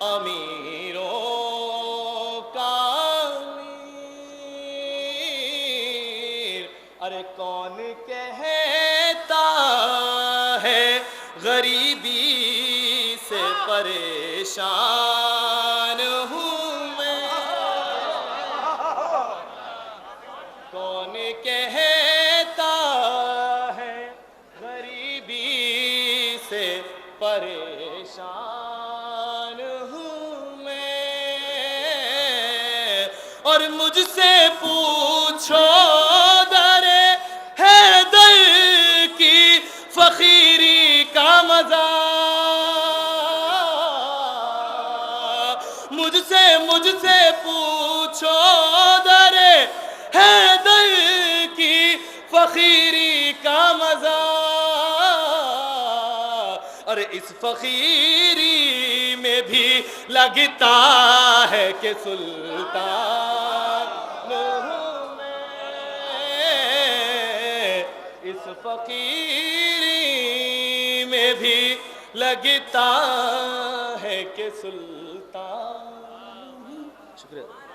امیروں کا امیر، ارے کون کہتا ہے غریبی سے پریشان ہوں میں، کون کہتا ہے غریبی سے پریشان ہوں میں، اور مجھ سے پوچھو در حیدر کی فقیری کا مزہ، مجھ سے پوچھو در حیدر کی فقیری کا مزہ، اور اس فقیری میں بھی لگتا ہے کہ سلطان ہوں میں، اس فقیری میں بھی لگتا ہے کہ سلطان